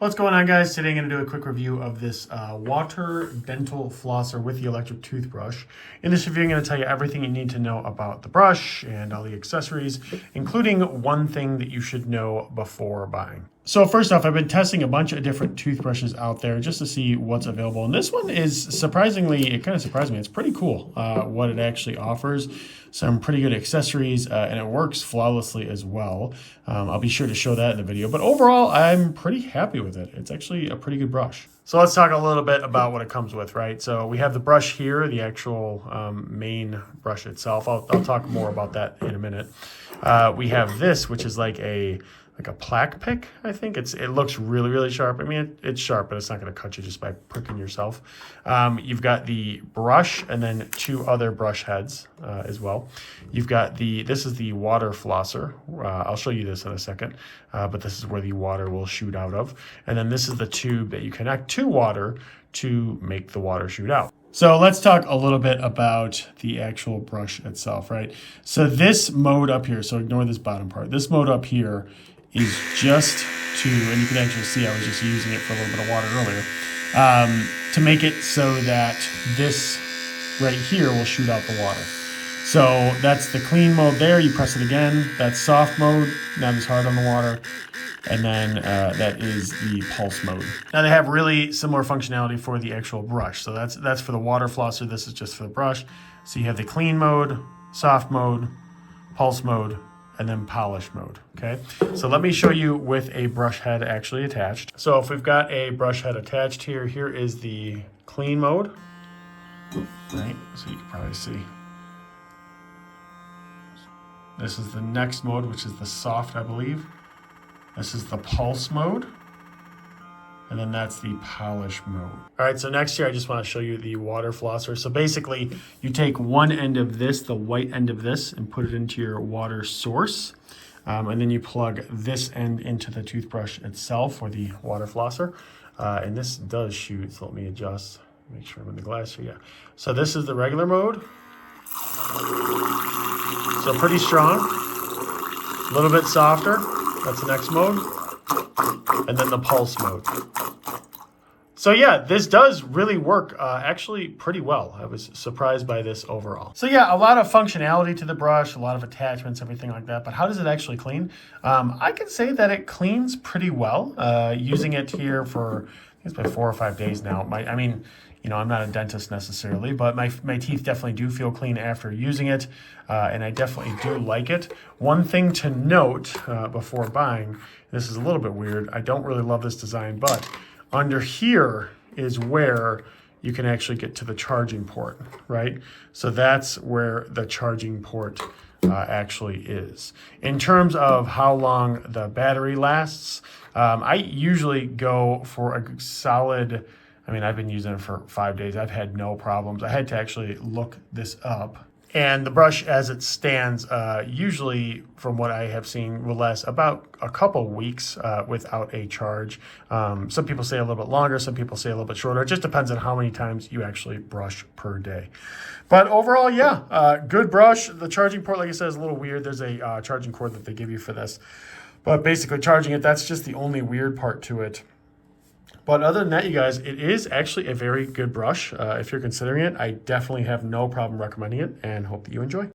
What's going on, guys? Today I'm going to do a quick review of this water dental flosser with the electric toothbrush. In this review, I'm going to tell you everything you need to know about the brush and all the accessories, including one thing that you should know before buying. So first off, I've been testing a bunch of different toothbrushes out there just to see what's available. And this one is surprisingly, it kind of surprised me. It's pretty cool what it actually offers. Some pretty good accessories, and it works flawlessly as well. I'll be sure to show that in the video. But overall, I'm pretty happy with it. It's actually a pretty good brush. So let's talk a little bit about what it comes with, right? So we have the brush here, the actual main brush itself. I'll talk more about that in a minute. We have this, which is like a plaque pick, I think. It looks really, really sharp. I mean, it's sharp, but it's not going to cut you just by pricking yourself. You've got the brush and then two other brush heads as well. You've got this is the water flosser. I'll show you this in a second, but this is where the water will shoot out of. And then this is the tube that you connect to water to make the water shoot out. So let's talk a little bit about the actual brush itself, right? So this mode up here, so ignore this bottom part. This mode up here is just to, and you can actually see I was just using it for a little bit of water earlier, to make it so that this right here will shoot out the water. So that's the clean mode there. You press it again. That's soft mode, not as hard on the water. And then that is the pulse mode. Now they have really similar functionality for the actual brush. So that's for the water flosser. This is just for the brush. So you have the clean mode, soft mode, pulse mode, and then polish mode, okay? So let me show you with a brush head actually attached. So if we've got a brush head attached here, here is the clean mode, right? So you can probably see. This is the next mode, which is the soft, I believe. This is the pulse mode. And then that's the polish mode. All right, so next here, I just want to show you the water flosser. So basically, you take one end of this, the white end of this, and put it into your water source. And then you plug this end into the toothbrush itself, or the water flosser. And this does shoot, so let me adjust, make sure I'm in the glass here, yeah. So this is the regular mode. So pretty strong, a little bit softer. That's the next mode. And then the pulse mode. So yeah, this does really work actually pretty well. I was surprised by this overall. So yeah, a lot of functionality to the brush, a lot of attachments, everything like that. But how does it actually clean? I can say that it cleans pretty well. Using it here for, I think it's been 4 or 5 days now. I mean, you know, I'm not a dentist necessarily, but my teeth definitely do feel clean after using it, and I definitely do like it. One thing to note before buying, this is a little bit weird. I don't really love this design, but under here is where you can actually get to the charging port, right? So that's where the charging port actually is. In terms of how long the battery lasts, I usually go for a solid, I mean, I've been using it for 5 days. I've had no problems. I had to actually look this up. And the brush as it stands, usually from what I have seen, will last about a couple weeks without a charge. Some people say a little bit longer, some people say a little bit shorter. It just depends on how many times you actually brush per day. But overall, yeah, good brush. The charging port, like I said, is a little weird. There's a charging cord that they give you for this. But basically charging it, that's just the only weird part to it. But other than that, you guys, it is actually a very good brush. If you're considering it, I definitely have no problem recommending it and hope that you enjoy.